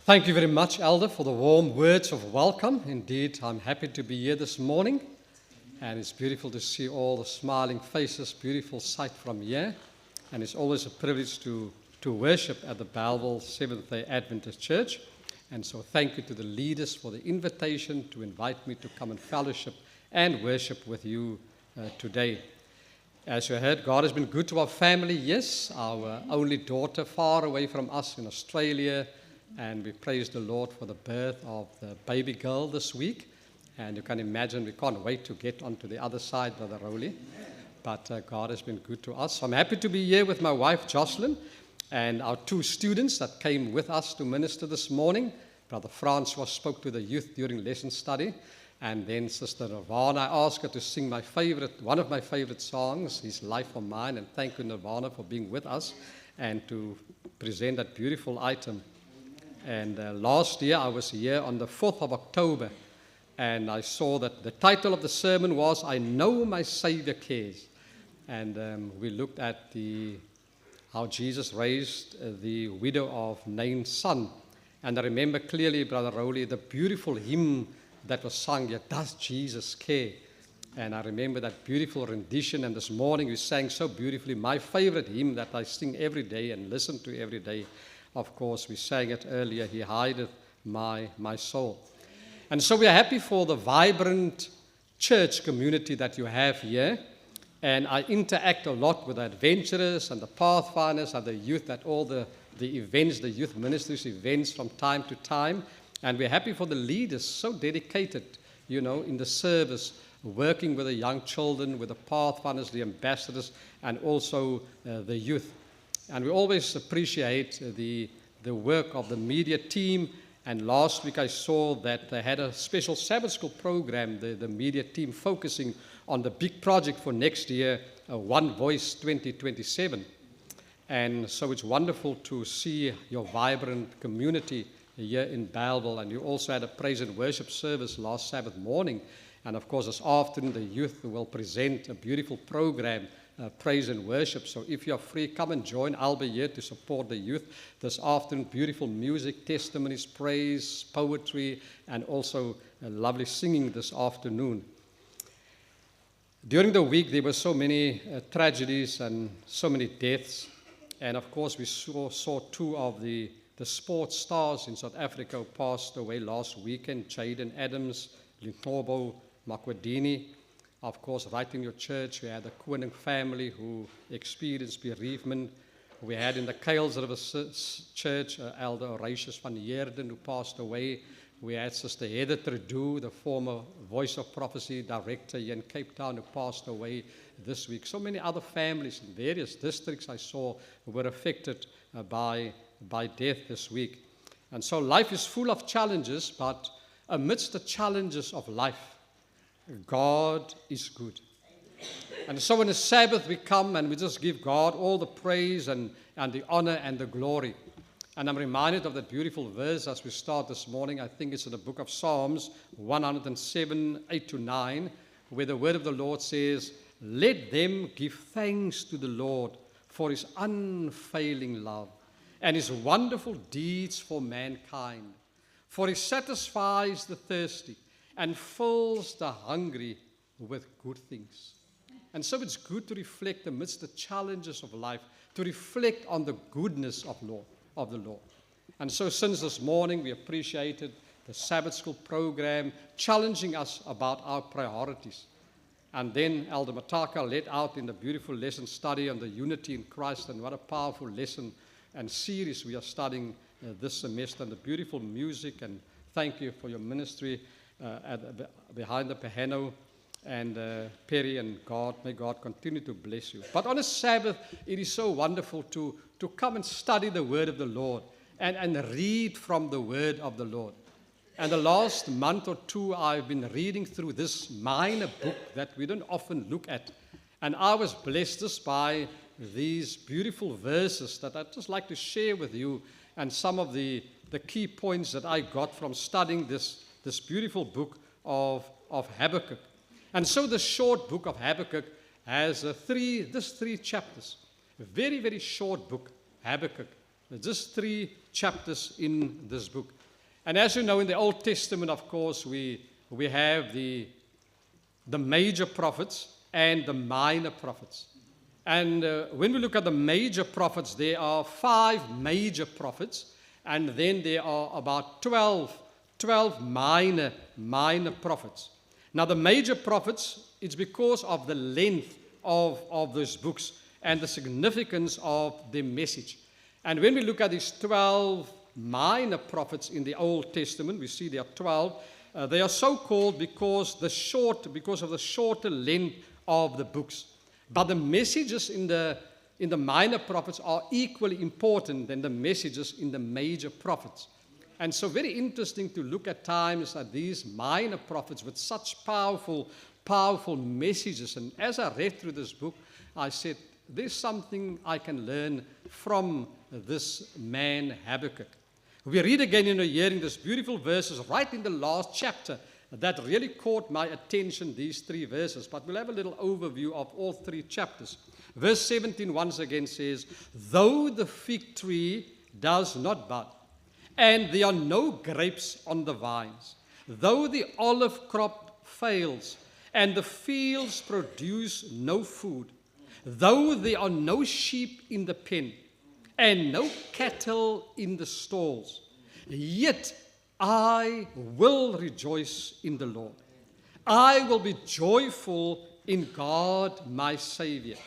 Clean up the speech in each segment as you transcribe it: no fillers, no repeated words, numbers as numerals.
Thank you very much, Elder, for the warm words of welcome. Indeed, I'm happy to be here this morning, and it's beautiful to see all the smiling faces, beautiful sight from here, and it's always a privilege to worship at the Belleville Seventh-day Adventist Church, and so thank you to the leaders for the invitation to invite me to come and fellowship and worship with you today. As you heard, God has been good to our family. Yes, our only daughter far away from us in Australia, and we praise the Lord for the birth of the baby girl this week. And you can imagine we can't wait to get onto the other side, Brother Rowley. But God has been good to us. I'm happy to be here with my wife, Jocelyn, and our two students that came with us to minister this morning. Brother Francois spoke to the youth during lesson study. And then Sister Nirvana, I asked her to sing one of my favorite songs, His Life for Mine. And thank you, Nirvana, for being with us and to present that beautiful item. And last year I was here on the 4th of October, and I saw that the title of the sermon was, I Know My Savior Cares. And we looked at how Jesus raised the widow of Nain's son. And I remember clearly, Brother Rowley, the beautiful hymn that was sung here, Does Jesus Care? And I remember that beautiful rendition, and this morning we sang so beautifully, my favorite hymn that I sing every day and listen to every day. Of course, we sang it earlier, He hideth my soul. And so we are happy for the vibrant church community that you have here. And I interact a lot with the adventurers and the pathfinders and the youth at all the events, the youth ministries events from time to time. And we're happy for the leaders, so dedicated, in the service, working with the young children, with the pathfinders, the ambassadors, and also the youth. And we always appreciate the work of the media team. And last week I saw that they had a special Sabbath school program, the media team focusing on the big project for next year, One Voice 2027. And so it's wonderful to see your vibrant community here in Belleville. And you also had a praise and worship service last Sabbath morning. And of course, this afternoon, the youth will present a beautiful program, praise and worship. So if you're free, come and join. I'll be here to support the youth this afternoon. Beautiful music, testimonies, praise, poetry, and also lovely singing this afternoon. During the week, there were so many tragedies and so many deaths. And of course, we saw two of the sports stars in South Africa who passed away last weekend, Jaden Adams, Lintobo Makwadini. Of course, right in your church, we had the Koenig family who experienced bereavement. We had in the Kales River Church, Elder Horatius van Heerden, who passed away. We had Sister Heather Trudeau, the former Voice of Prophecy director here in Cape Town, who passed away this week. So many other families in various districts I saw were affected by death this week. And so life is full of challenges, but amidst the challenges of life, God is good. And so on the Sabbath we come and we just give God all the praise and the honor and the glory. And I'm reminded of that beautiful verse as we start this morning. I think it's in the book of Psalms 107, 8-9, where the word of the Lord says, Let them give thanks to the Lord for his unfailing love and his wonderful deeds for mankind. For he satisfies the thirsty and fills the hungry with good things. And so it's good to reflect amidst the challenges of life, to reflect on the goodness of the Lord. And so since this morning, we appreciated the Sabbath school program, challenging us about our priorities. And then Elder Mataka led out in the beautiful lesson study on the unity in Christ, and what a powerful lesson and series we are studying this semester, and the beautiful music, and thank you for your ministry behind the piano, and Perry and God, may God continue to bless you. But on a Sabbath, it is so wonderful to come and study the word of the Lord and read from the word of the Lord. And the last month or two, I've been reading through this minor book that we don't often look at. And I was blessed just by these beautiful verses that I'd just like to share with you, and some of the key points that I got from studying this beautiful book of Habakkuk. And so the short book of Habakkuk has three chapters. A very, very short book, Habakkuk. Just 3 chapters in this book. And as you know, in the Old Testament, of course, we have the major prophets and the minor prophets. And when we look at the major prophets, there are 5 major prophets, and then there are about 12 minor prophets. Now, the major prophets, it's because of the length of those books and the significance of their message. And when we look at these 12 minor prophets in the Old Testament, we see there are 12. They are so called because of the shorter length of the books. But the messages in the minor prophets are equally important than the messages in the major prophets. And so very interesting to look at times at these minor prophets with such powerful messages. And as I read through this book, I said, there's something I can learn from this man Habakkuk. We read again in hearing these beautiful verses right in the last chapter that really caught my attention, these 3 verses. But we'll have a little overview of all 3 chapters. Verse 17 once again says, though the fig tree does not bud, and there are no grapes on the vines, though the olive crop fails, and the fields produce no food, though there are no sheep in the pen, and no cattle in the stalls, yet I will rejoice in the Lord. I will be joyful in God my Savior.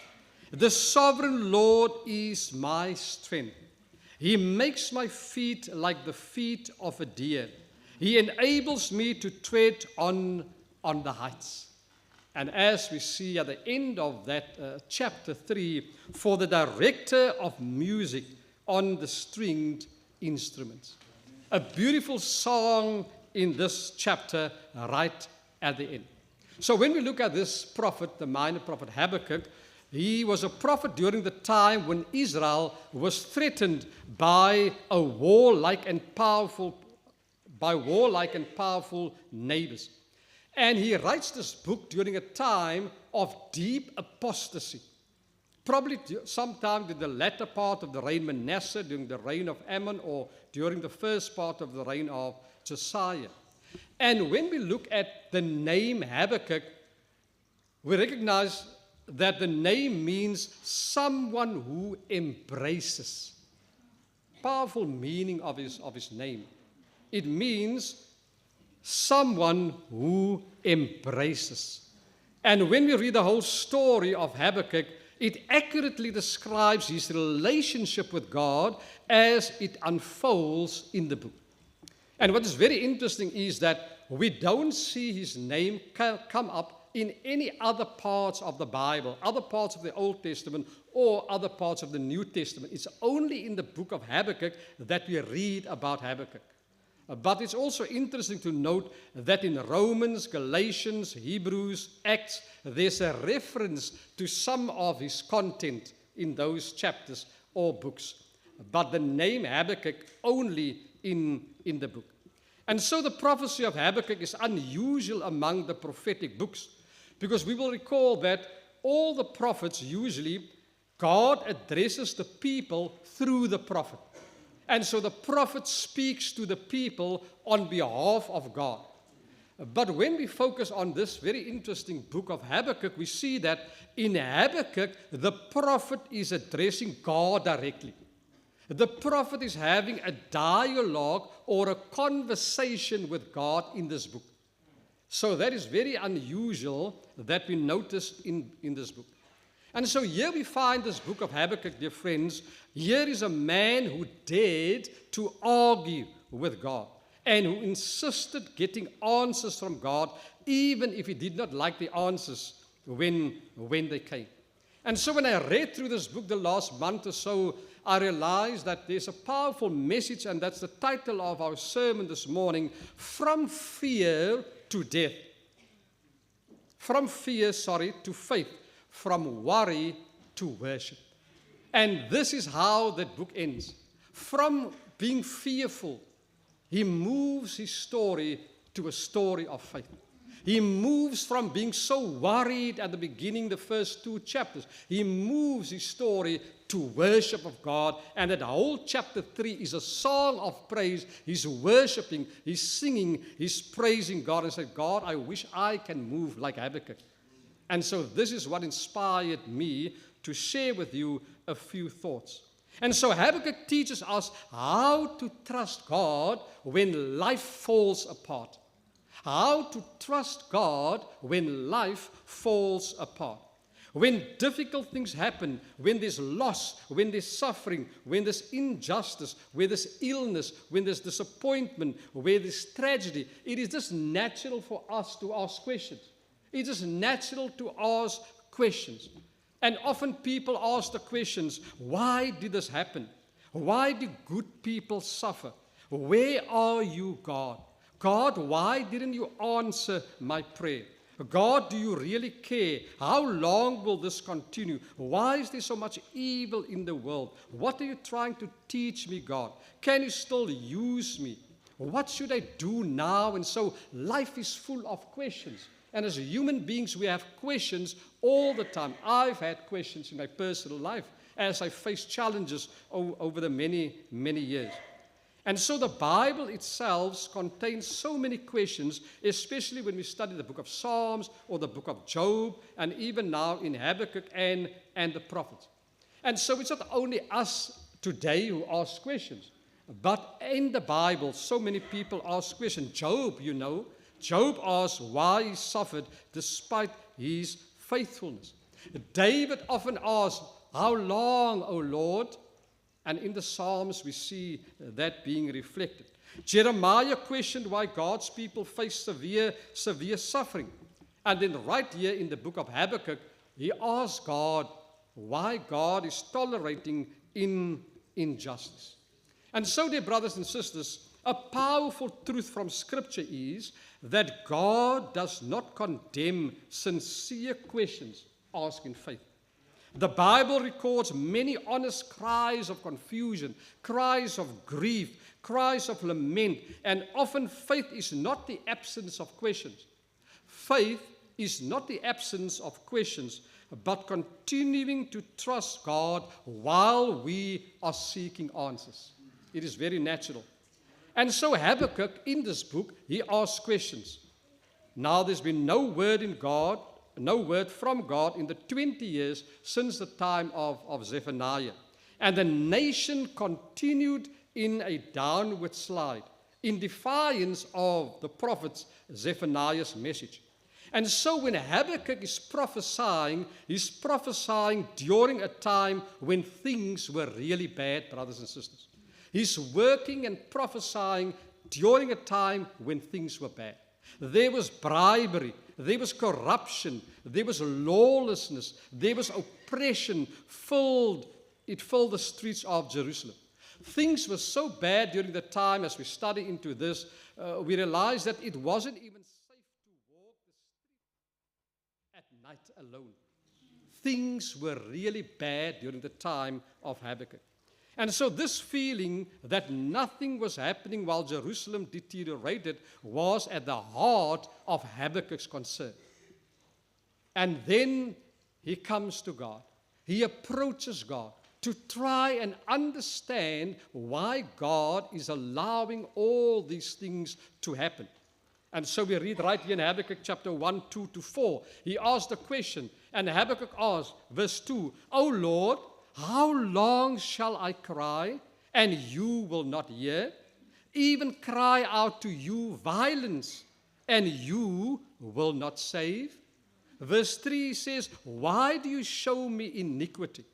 The sovereign Lord is my strength. He makes my feet like the feet of a deer. He enables me to tread on the heights. And as we see at the end of that chapter 3, for the director of music on the stringed instruments. A beautiful song in this chapter right at the end. So when we look at this prophet, the minor prophet Habakkuk, he was a prophet during the time when Israel was threatened by warlike and powerful neighbors. And he writes this book during a time of deep apostasy. Probably sometime in the latter part of the reign of Manasseh, during the reign of Ammon, or during the first part of the reign of Josiah. And when we look at the name Habakkuk, we recognize that the name means someone who embraces. Powerful meaning of his name. It means someone who embraces. And when we read the whole story of Habakkuk, it accurately describes his relationship with God as it unfolds in the book. And what is very interesting is that we don't see his name come up in any other parts of the Bible, other parts of the Old Testament, or other parts of the New Testament. It's only in the book of Habakkuk that we read about Habakkuk. But it's also interesting to note that in Romans, Galatians, Hebrews, Acts, there's a reference to some of his content in those chapters or books. But the name Habakkuk only in the book. And so the prophecy of Habakkuk is unusual among the prophetic books, because we will recall that all the prophets usually, God addresses the people through the prophet. And so the prophet speaks to the people on behalf of God. But when we focus on this very interesting book of Habakkuk, we see that in Habakkuk, the prophet is addressing God directly. The prophet is having a dialogue or a conversation with God in this book. So that is very unusual that we notice in this book. And so here we find this book of Habakkuk, dear friends. Here is a man who dared to argue with God and who insisted getting answers from God, even if he did not like the answers when they came. And so when I read through this book the last month or so, I realized that there's a powerful message, and that's the title of our sermon this morning, From Fear to Death. From fear, to faith. From worry to worship. And this is how that book ends. From being fearful, he moves his story to a story of faith. He moves from being so worried at the beginning, the first 2 chapters. He moves his story to worship of God. And that whole chapter 3 is a song of praise. He's worshiping, he's singing, he's praising God and said, God, I wish I can move like Habakkuk. And so this is what inspired me to share with you a few thoughts. And so Habakkuk teaches us how to trust God when life falls apart. How to trust God when life falls apart. When difficult things happen, when there's loss, when there's suffering, when there's injustice, when there's illness, when there's disappointment, where there's tragedy, it is just natural for us to ask questions. It is natural to ask questions. And often people ask the questions, why did this happen? Why do good people suffer? Where are you, God? God, why didn't you answer my prayer? God, do you really care? How long will this continue? Why is there so much evil in the world? What are you trying to teach me, God? Can you still use me? What should I do now? And so life is full of questions. And as human beings, we have questions all the time. I've had questions in my personal life as I face challenges over the many, many years. And so the Bible itself contains so many questions, especially when we study the book of Psalms or the book of Job, and even now in Habakkuk and the prophets. And so it's not only us today who ask questions, but in the Bible, so many people ask questions. Job, Job asked why he suffered despite his faithfulness. David often asked, how long, O Lord? And in the Psalms, we see that being reflected. Jeremiah questioned why God's people face severe suffering. And then right here in the book of Habakkuk, he asked God why God is tolerating injustice. And so, dear brothers and sisters, a powerful truth from Scripture is that God does not condemn sincere questions asked in faith. The Bible records many honest cries of confusion, cries of grief, cries of lament, and often faith is not the absence of questions. Faith is not the absence of questions, but continuing to trust God while we are seeking answers. It is very natural. And so Habakkuk, in this book, he asks questions. Now there's been no word from God in the 20 years since the time of Zephaniah. And the nation continued in a downward slide, in defiance of the prophet Zephaniah's message. And so when Habakkuk is prophesying, he's prophesying during a time when things were really bad, brothers and sisters. He's working and prophesying during a time when things were bad. There was bribery, there was corruption, there was lawlessness, there was oppression, it filled the streets of Jerusalem. Things were so bad during the time, as we study into this, we realize that it wasn't even safe to walk the street at night alone. Things were really bad during the time of Habakkuk. And so this feeling that nothing was happening while Jerusalem deteriorated was at the heart of Habakkuk's concern. And then he comes to God. He approaches God to try and understand why God is allowing all these things to happen. And so we read right here in Habakkuk chapter 1, 2 to 4. He asked the question, and Habakkuk asked, verse 2, O Lord, how long shall I cry, and you will not hear? Even cry out to you violence, and you will not save? Verse 3 says, why do you show me iniquity,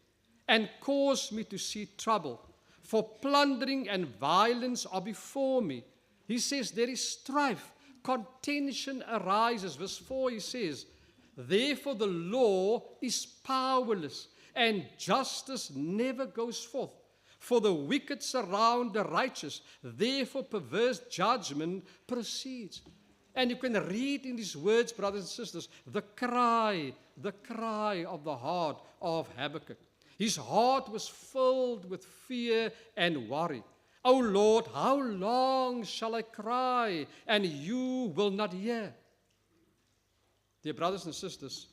and cause me to see trouble? For plundering and violence are before me. He says, there is strife, contention arises. Verse 4 he says, therefore the law is powerless, and justice never goes forth. For the wicked surround the righteous, therefore perverse judgment proceeds. And you can read in these words, brothers and sisters, the cry of the heart of Habakkuk. His heart was filled with fear and worry. O Lord, how long shall I cry, and you will not hear? Dear brothers and sisters,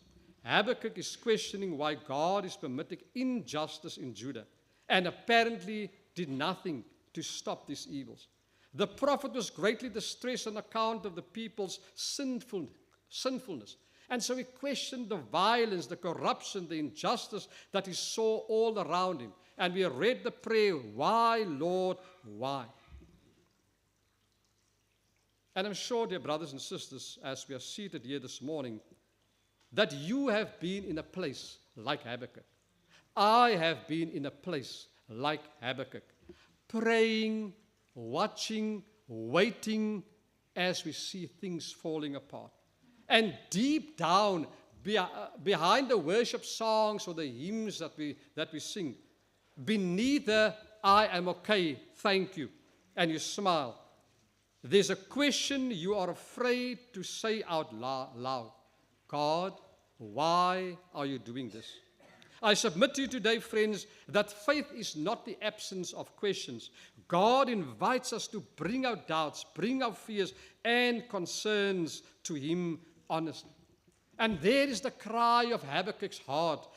Habakkuk is questioning why God is permitting injustice in Judah and apparently did nothing to stop these evils. The prophet was greatly distressed on account of the people's sinfulness. And so he questioned the violence, the corruption, the injustice that he saw all around him. And we read the prayer, "Why, Lord, why?" And I'm sure, dear brothers and sisters, as we are seated here this morning, that you have been in a place like Habakkuk. I have been in a place like Habakkuk, praying, watching, waiting as we see things falling apart. And deep down, behind the worship songs or the hymns that we sing, beneath the "I am okay, thank you," and you smile, there's a question you are afraid to say out loud. God, why are you doing this? I submit to you today, friends, that faith is not the absence of questions. God invites us to bring our doubts, bring our fears and concerns to Him honestly. And there is the cry of Habakkuk's heart.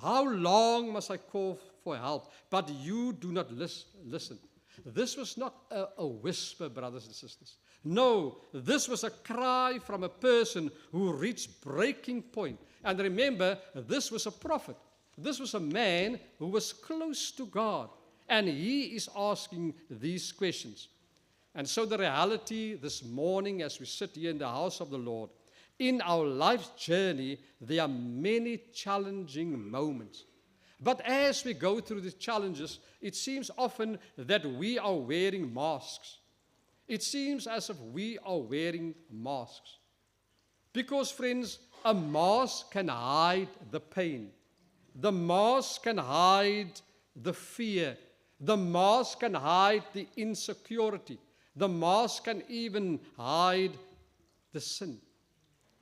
How long must I call for help? But you do not listen. This was not a whisper, brothers and sisters. No, this was a cry from a person who reached breaking point. And remember, this was a prophet. This was a man who was close to God. And he is asking these questions. And so the reality this morning as we sit here in the house of the Lord, in our life's journey, there are many challenging moments. But as we go through the challenges, it seems often that we are wearing masks. It seems as if we are wearing masks. Because, friends, a mask can hide the pain. The mask can hide the fear. The mask can hide the insecurity. The mask can even hide the sin.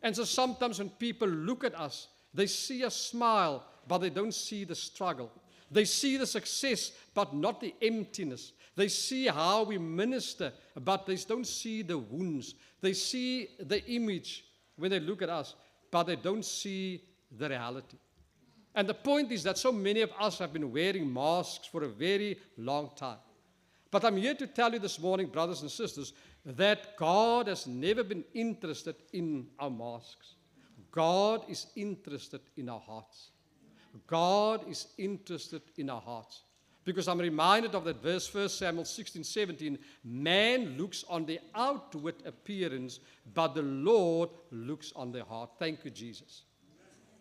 And so sometimes when people look at us, they see a smile, but they don't see the struggle. They see the success, but not the emptiness. They see how we minister, but they don't see the wounds. They see the image when they look at us, but they don't see the reality. And the point is that so many of us have been wearing masks for a very long time. But I'm here to tell you this morning, brothers and sisters, that God has never been interested in our masks. God is interested in our hearts. God is interested in our hearts. Because I'm reminded of that verse, 1 Samuel 16:17, man looks on the outward appearance, but the Lord looks on the heart. Thank you, Jesus.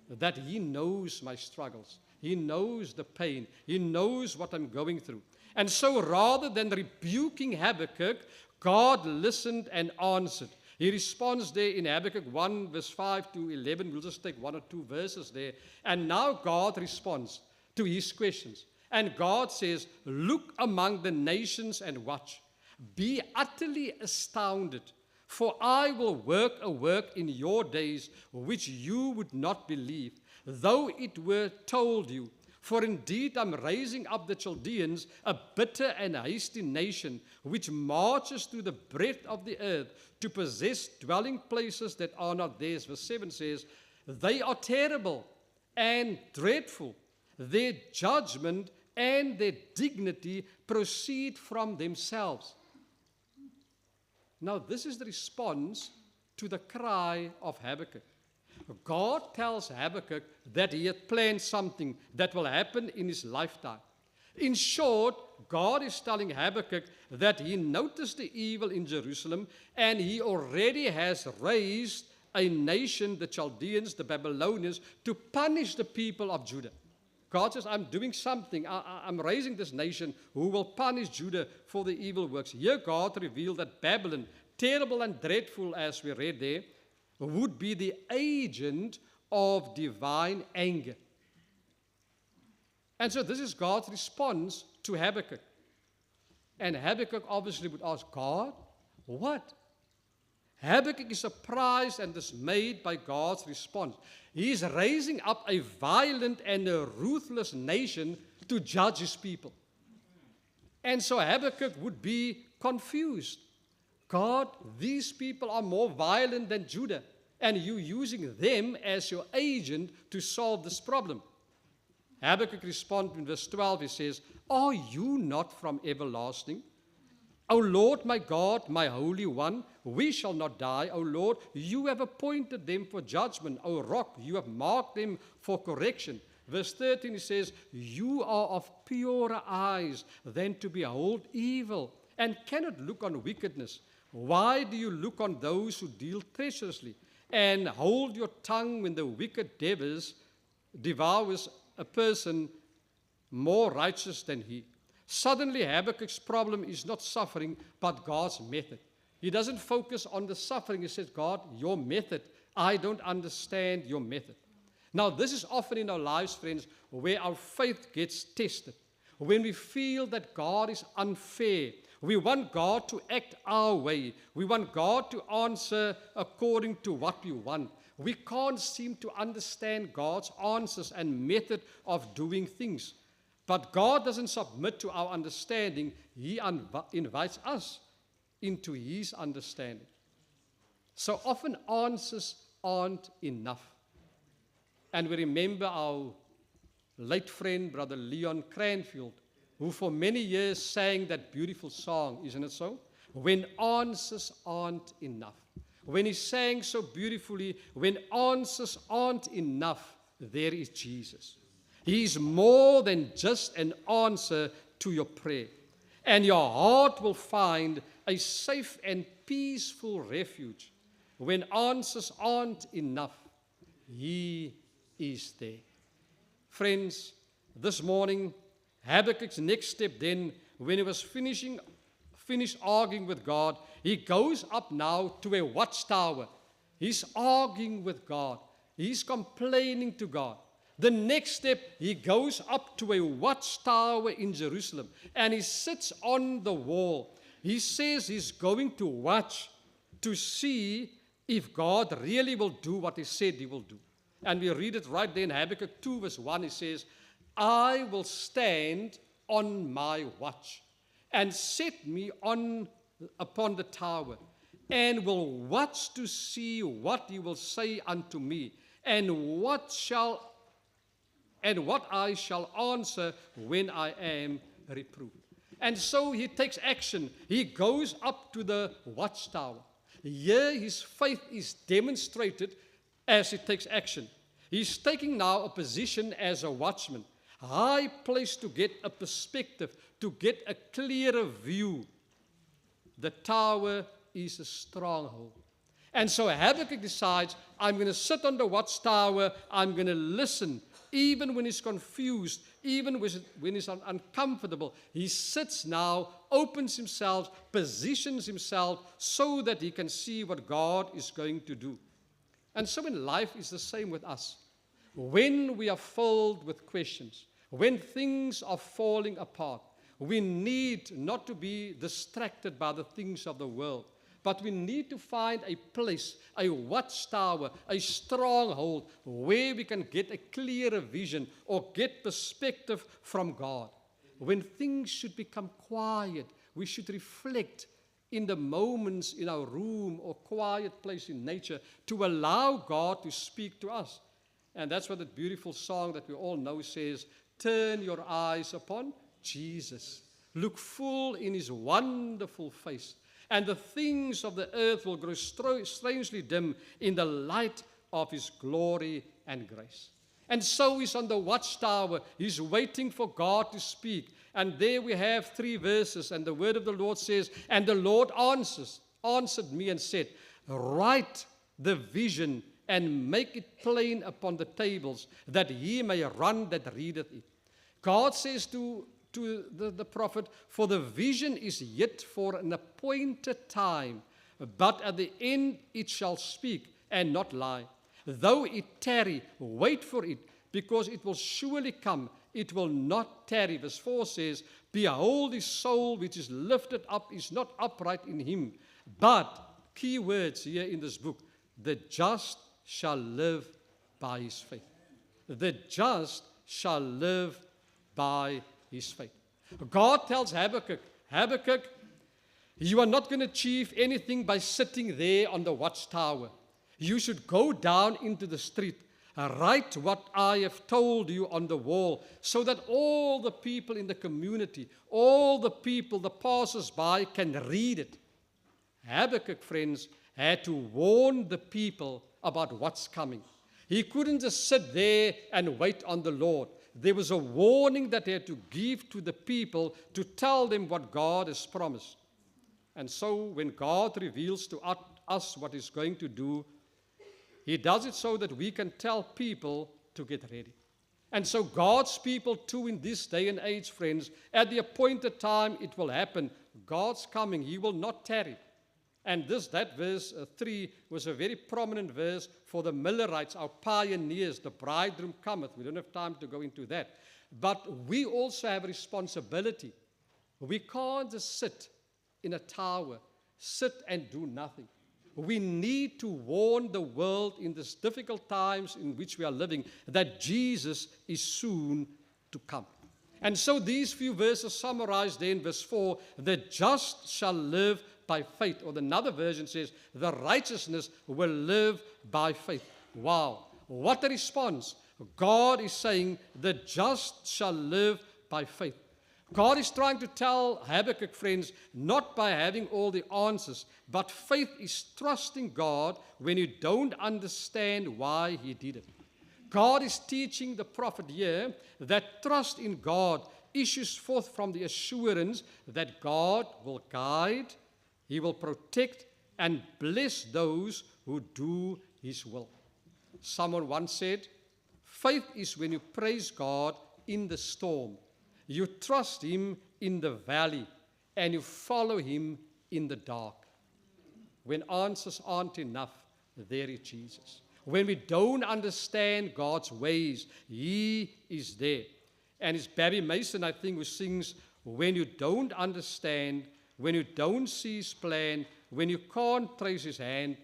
That He knows my struggles. He knows the pain. He knows what I'm going through. And so rather than rebuking Habakkuk, God listened and answered. He responds there in Habakkuk 1, verse 5 to 11. We'll just take one or two verses there. And now God responds to his questions. And God says, look among the nations and watch. Be utterly astounded, for I will work a work in your days which you would not believe, though it were told you. For indeed I'm raising up the Chaldeans, a bitter and hasty nation, which marches through the breadth of the earth to possess dwelling places that are not theirs. Verse 7 says, they are terrible and dreadful. Their judgment and their dignity proceed from themselves. Now this is the response to the cry of Habakkuk. God tells Habakkuk that he had planned something that will happen in his lifetime. In short, God is telling Habakkuk that he noticed the evil in Jerusalem and he already has raised a nation, the Chaldeans, the Babylonians, to punish the people of Judah. God says, I'm doing something. I'm raising this nation who will punish Judah for the evil works. Here God revealed that Babylon, terrible and dreadful as we read there, would be the agent of divine anger. And so this is God's response to Habakkuk. And Habakkuk obviously would ask, God, what? Habakkuk is surprised and dismayed by God's response. He is raising up a violent and a ruthless nation to judge his people. And so Habakkuk would be confused. God, these people are more violent than Judah. and you using them as your agent to solve this problem. Habakkuk responds in verse 12, he says, are you not from everlasting? O Lord, my God, my Holy One, we shall not die. O Lord, you have appointed them for judgment. O Rock, you have marked them for correction. Verse 13, he says, you are of purer eyes than to behold evil, and cannot look on wickedness. Why do you look on those who deal treacherously, and hold your tongue when the wicked devours a person more righteous than he? Suddenly, Habakkuk's problem is not suffering, but God's method. He doesn't focus on the suffering. He says, God, your method, I don't understand your method. Now, this is often in our lives, friends, where our faith gets tested. When we feel that God is unfair, we want God to act our way. We want God to answer according to what we want. We can't seem to understand God's answers and method of doing things. But God doesn't submit to our understanding. He invites us into His understanding. So often answers aren't enough. And we remember our late friend, Brother Leon Cranfield, who for many years sang that beautiful song, isn't it so? When answers aren't enough. When he sang so beautifully, when answers aren't enough, there is Jesus. He is more than just an answer to your prayer. And your heart will find a safe and peaceful refuge. When answers aren't enough, He is there. Friends, this morning, Habakkuk's next step then, when he was finished arguing with God, he goes up now to a watchtower. He's arguing with God. He's complaining to God. The next step, he goes up to a watchtower in Jerusalem and he sits on the wall. He says he's going to watch to see if God really will do what he said he will do. And we read it right there in Habakkuk 2 verse 1. He says, I will stand on my watch and set me upon the tower and will watch to see what he will say unto me and what I shall answer when I am reproved. And so he takes action. He goes up to the watchtower. Here his faith is demonstrated as he takes action. He's taking now a position as a watchman, a high place to get a perspective, to get a clearer view. The tower is a stronghold. And so Habakkuk decides, I'm going to sit on the watchtower, I'm going to listen. Even when he's confused, even when he's uncomfortable, he sits now, opens himself, positions himself so that he can see what God is going to do. And so in life is the same with us. When we are filled with questions, when things are falling apart, we need not to be distracted by the things of the world. But we need to find a place, a watchtower, a stronghold where we can get a clearer vision or get perspective from God. When things should become quiet, we should reflect in the moments in our room or quiet place in nature to allow God to speak to us. And that's what that beautiful song that we all know says, turn your eyes upon Jesus. Look full in His wonderful face. And the things of the earth will grow strangely dim in the light of His glory and grace. And so he's on the watchtower. He's waiting for God to speak. And there we have 3 verses. And the word of the Lord says, and the Lord answered me and said, write the vision and make it plain upon the tables, that he may run that readeth it. God says to the prophet, for the vision is yet for an appointed time, but at the end it shall speak and not lie. Though it tarry, wait for it, because it will surely come. It will not tarry. Verse 4 says, behold, his soul which is lifted up is not upright in him. But, key words here in this book, the just shall live by his faith. The just shall live by his faith. God tells Habakkuk, you are not going to achieve anything by sitting there on the watchtower. You should go down into the street, write what I have told you on the wall, so that all the people in the community, all the people, the passers-by, can read it. Habakkuk, friends, had to warn the people about what's coming. He couldn't just sit there and wait on the Lord. There was a warning that he had to give to the people to tell them what God has promised. And so when God reveals to us what he's going to do, he does it so that we can tell people to get ready. And so God's people too in this day and age, friends, at the appointed time it will happen. God's coming, he will not tarry. And that verse 3 was a very prominent verse for the Millerites, our pioneers, the bridegroom cometh. We don't have time to go into that. But we also have a responsibility. We can't just sit in a tower, sit and do nothing. We need to warn the world in these difficult times in which we are living that Jesus is soon to come. And so these few verses summarize there in verse 4, the just shall live by faith. Or another version says, the righteousness will live by faith. Wow, what a response. God is saying, the just shall live by faith. God is trying to tell Habakkuk, friends, not by having all the answers, but faith is trusting God when you don't understand why he did it. God is teaching the prophet here that trust in God issues forth from the assurance that God will guide, he will protect and bless those who do his will. Someone once said, faith is when you praise God in the storm. You trust him in the valley and you follow him in the dark. When answers aren't enough, there is Jesus. When we don't understand God's ways, he is there. And it's Barry Mason, I think, who sings, when you don't understand, when you don't see his plan, when you can't trace his hand,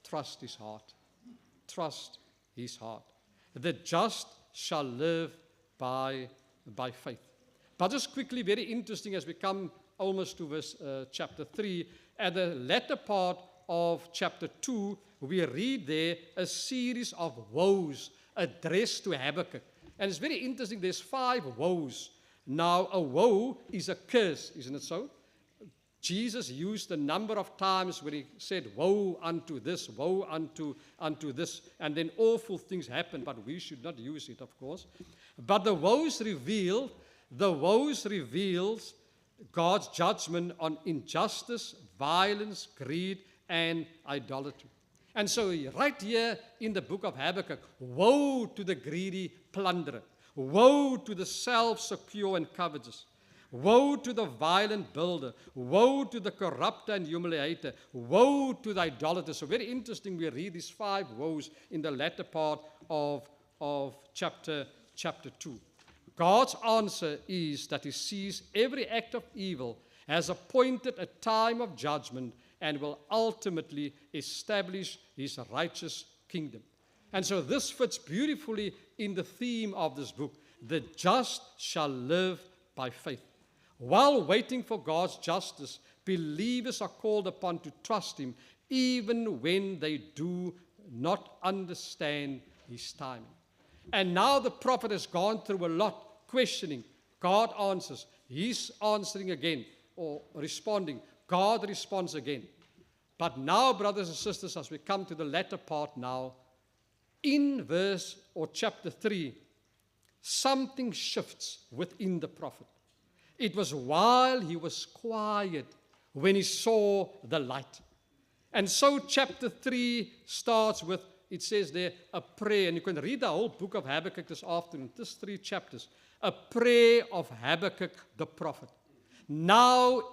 trust his heart. Trust his heart. The just shall live by faith. But just quickly, very interesting as we come almost to verse chapter 3, at the latter part of chapter 2, we read there a series of woes addressed to Habakkuk. And it's very interesting, there's 5 woes. Now, a woe is a curse, isn't it so? Jesus used a number of times when he said, woe unto this, woe unto this, and then awful things happen, but we should not use it, of course. But the woes reveals God's judgment on injustice, violence, greed, and idolatry. And so right here in the book of Habakkuk, woe to the greedy plunderer, woe to the self-secure and covetous, woe to the violent builder, woe to the corrupter and humiliator, woe to the idolater. So very interesting, we read these 5 woes in the latter part of chapter 2. God's answer is that he sees every act of evil, has appointed a time of judgment, and will ultimately establish his righteous kingdom. And so this fits beautifully in the theme of this book. The just shall live by faith. While waiting for God's justice, believers are called upon to trust him even when they do not understand his timing. And now the prophet has gone through a lot, questioning. God answers. He's answering again, or responding. God responds again. But now, brothers and sisters, as we come to the latter part now, in verse or chapter 3, something shifts within the prophet. It was while he was quiet when he saw the light. And so chapter 3 starts with, it says there, a prayer. And you can read the whole book of Habakkuk this afternoon, just 3 chapters. A prayer of Habakkuk the prophet. Now,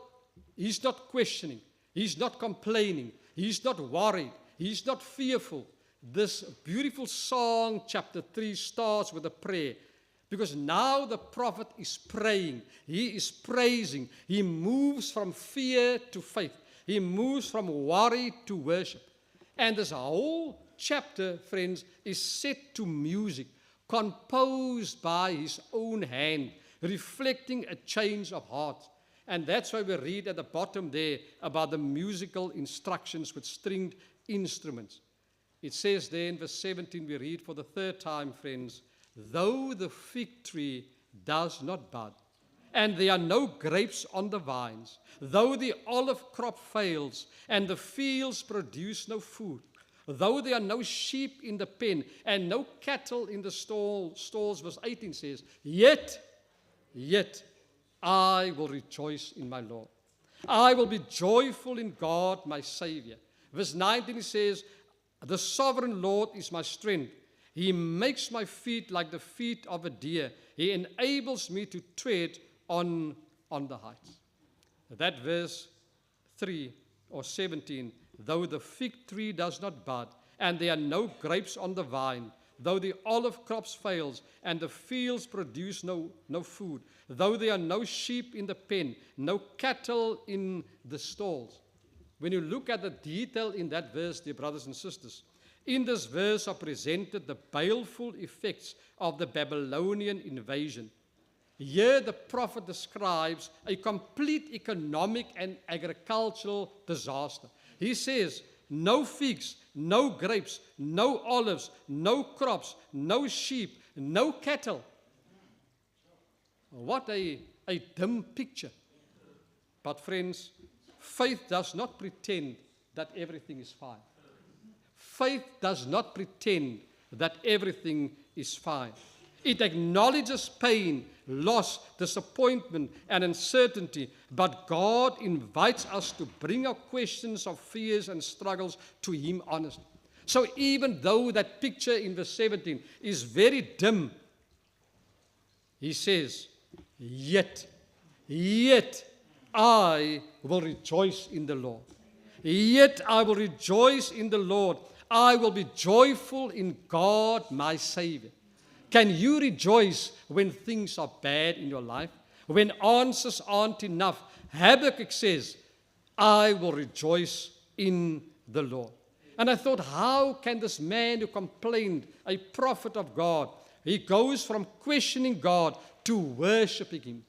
he's not questioning. He's not complaining. He's not worried. He's not fearful. This beautiful song, chapter 3, starts with a prayer. Because now the prophet is praying. He is praising. He moves from fear to faith. He moves from worry to worship. And this whole chapter, friends, is set to music, composed by his own hand, reflecting a change of heart. And that's why we read at the bottom there about the musical instructions with stringed instruments. It says there in verse 17, we read for the third time, friends, though the fig tree does not bud, and there are no grapes on the vines, though the olive crop fails, and the fields produce no food, though there are no sheep in the pen, and no cattle in the stalls, verse 18 says, yet I will rejoice in my Lord. I will be joyful in God, my Savior. Verse 19 says, the sovereign Lord is my strength. He makes my feet like the feet of a deer. He enables me to tread on the heights. That verse 3 or 17, though the fig tree does not bud, and there are no grapes on the vine, though the olive crops fails, and the fields produce no food, though there are no sheep in the pen, no cattle in the stalls. When you look at the detail in that verse, dear brothers and sisters, in this verse are presented the baleful effects of the Babylonian invasion. Here the prophet describes a complete economic and agricultural disaster. He says, no figs, no grapes, no olives, no crops, no sheep, no cattle. What a dim picture. But friends, faith does not pretend that everything is fine. Faith does not pretend that everything is fine. It acknowledges pain, loss, disappointment, and uncertainty, but God invites us to bring our questions of fears and struggles to Him honestly. So even though that picture in verse 17 is very dim, He says, yet I will rejoice in the Lord. Yet I will rejoice in the Lord. I will be joyful in God, my Savior. Can you rejoice when things are bad in your life? When answers aren't enough? Habakkuk says, I will rejoice in the Lord. And I thought, how can this man who complained, a prophet of God, he goes from questioning God to worshiping Him?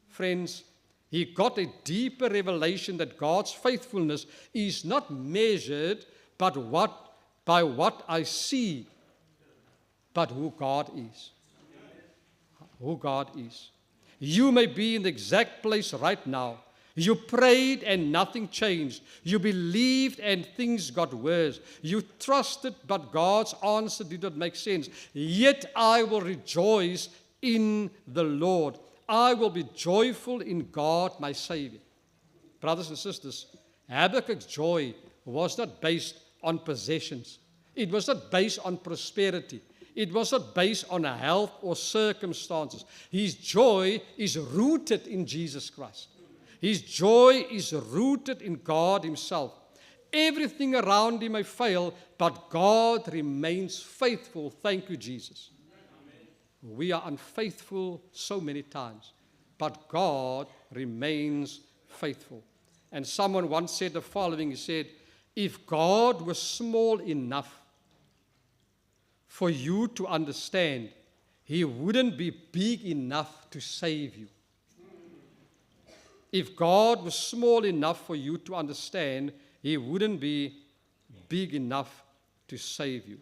Friends, he got a deeper revelation that God's faithfulness is not measured by what I see, but who God is. Who God is. You may be in the exact place right now. You prayed and nothing changed. You believed and things got worse. You trusted, but God's answer did not make sense. Yet I will rejoice in the Lord. I will be joyful in God, my Savior. Brothers and sisters, Habakkuk's joy was not based on possessions. It was not based on prosperity. It was not based on health or circumstances. His joy is rooted in Jesus Christ. His joy is rooted in God Himself. Everything around him may fail, but God remains faithful. Thank you, Jesus. Amen. We are unfaithful so many times, but God remains faithful. And someone once said the following, he said, if God was small enough for you to understand, He wouldn't be big enough to save you. If God was small enough for you to understand, He wouldn't be big enough to save you.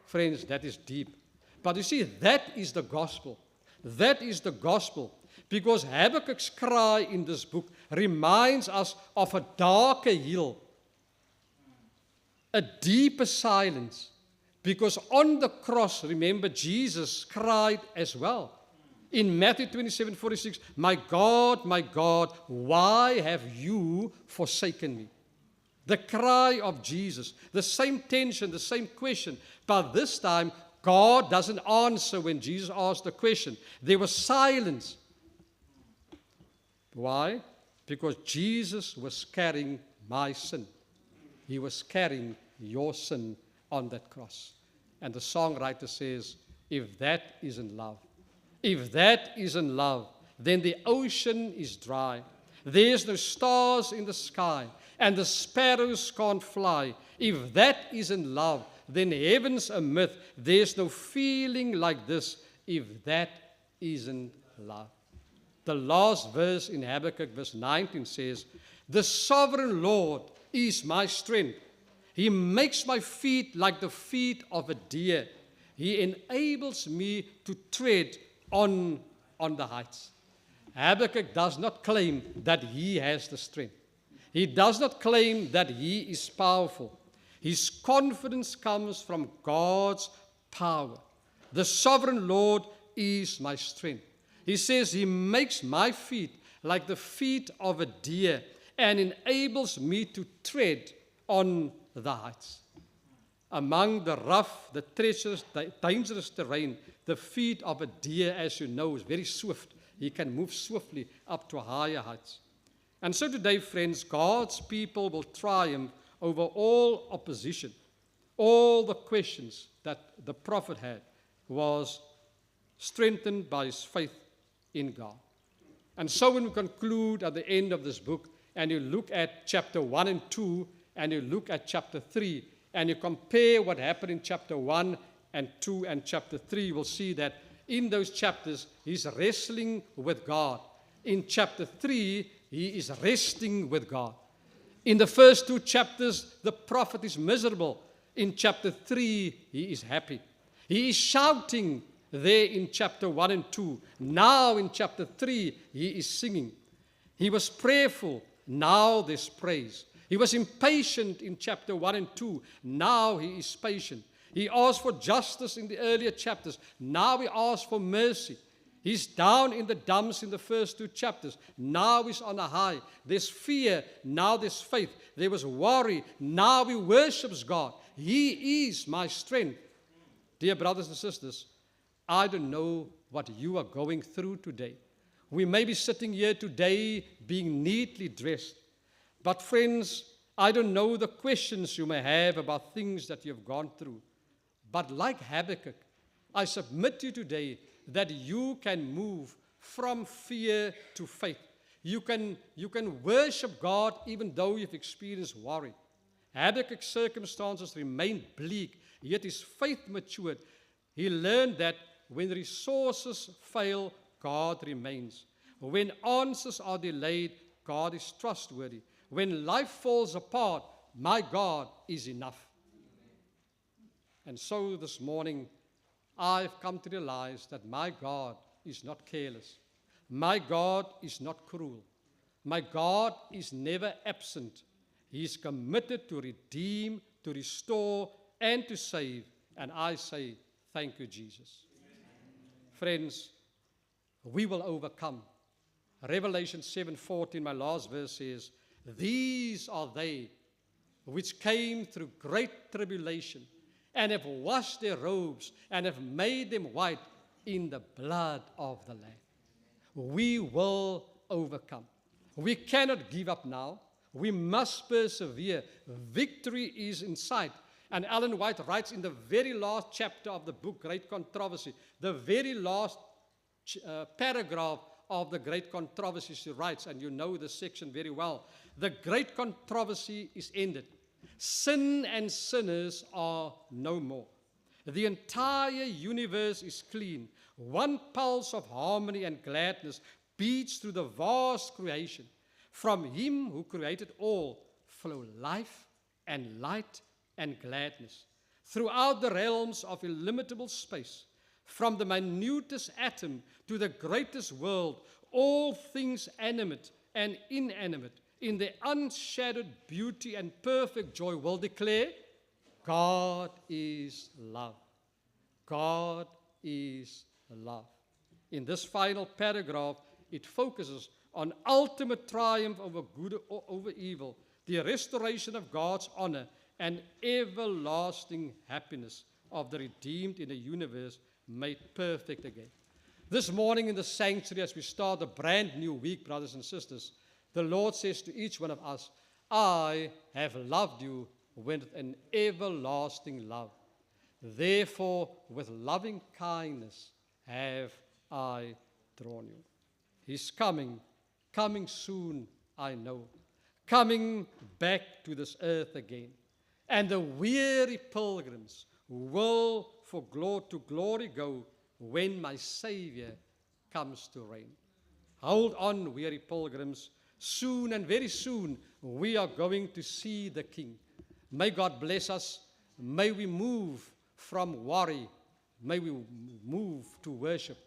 Friends, that is deep. But you see, that is the gospel. That is the gospel. Because Habakkuk's cry in this book reminds us of a darker hill, a deeper silence. Because on the cross, remember, Jesus cried as well. In Matthew 27:46, my God, why have you forsaken me? The cry of Jesus, the same tension, the same question. But this time, God doesn't answer when Jesus asked the question. There was silence. Why? Because Jesus was carrying my sin. He was carrying your sin on that cross. And the songwriter says, if that isn't love, then the ocean is dry. There's no stars in the sky, and the sparrows can't fly. If that isn't love, then heaven's a myth. There's no feeling like this if that isn't love. The last verse in Habakkuk, verse 19 says, the sovereign Lord is my strength. He makes my feet like the feet of a deer. He enables me to tread on the heights. Habakkuk does not claim that he has the strength. He does not claim that he is powerful. His confidence comes from God's power. The sovereign Lord is my strength. He says he makes my feet like the feet of a deer and enables me to tread on the heights. Among the rough, the treacherous, the dangerous terrain, the feet of a deer, as you know, is very swift. He can move swiftly up to higher heights. And so today, friends, God's people will triumph over all opposition. All the questions that the prophet had was strengthened by his faith in God. And so when we conclude at the end of this book, and you look at chapter 1 and 2, and you look at chapter 3, and you compare what happened in chapter 1 and 2 and chapter 3, you will see that in those chapters, he's wrestling with God. In chapter 3, he is resting with God. In the first 2 chapters, the prophet is miserable. In chapter 3, he is happy. He is shouting there in chapter 1 and 2. Now in chapter 3, he is singing. He was prayerful. Now there's praise. He was impatient in chapter 1 and 2. Now he is patient. He asked for justice in the earlier chapters. Now he asks for mercy. He's down in the dumps in the first 2 chapters. Now he's on a high. There's fear. Now there's faith. There was worry. Now he worships God. He is my strength. Dear brothers and sisters, I don't know what you are going through today. We may be sitting here today being neatly dressed. But friends, I don't know the questions you may have about things that you have gone through. But like Habakkuk, I submit to you today that you can move from fear to faith. You can worship God even though you've experienced worry. Habakkuk's circumstances remained bleak, yet his faith matured. He learned that when resources fail, God remains. When answers are delayed, God is trustworthy. When life falls apart, my God is enough. And so this morning, I've come to realize that my God is not careless. My God is not cruel. My God is never absent. He is committed to redeem, to restore, and to save. And I say, thank you, Jesus. Friends, we will overcome. Revelation 7:14, my last verse says, these are they which came through great tribulation and have washed their robes and have made them white in the blood of the Lamb. We will overcome. We cannot give up now. We must persevere. Victory is in sight. And Ellen White writes in the very last chapter of the book, Great Controversy, the very last paragraph of the Great Controversy, she writes, and you know the section very well. The great controversy is ended. Sin and sinners are no more. The entire universe is clean. One pulse of harmony and gladness beats through the vast creation. From him who created all flow life and light and gladness. Throughout the realms of illimitable space, from the minutest atom to the greatest world, all things animate and inanimate, in their unshadowed beauty and perfect joy, will declare, God is love. God is love. In this final paragraph, it focuses on ultimate triumph over good or over evil, the restoration of God's honor, and everlasting happiness of the redeemed in a universe made perfect again. This morning in the sanctuary, as we start a brand new week, brothers and sisters, the Lord says to each one of us, I have loved you with an everlasting love. Therefore, with loving kindness have I drawn you. He's coming soon, I know, coming back to this earth again. And the weary pilgrims will to glory go when my Savior comes to reign. Hold on, weary pilgrims. Soon and very soon, we are going to see the King. May God bless us. May we move from worry. May we move to worship,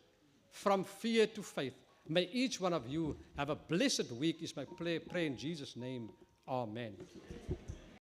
from fear to faith. May each one of you have a blessed week is my prayer in Jesus' name. Amen.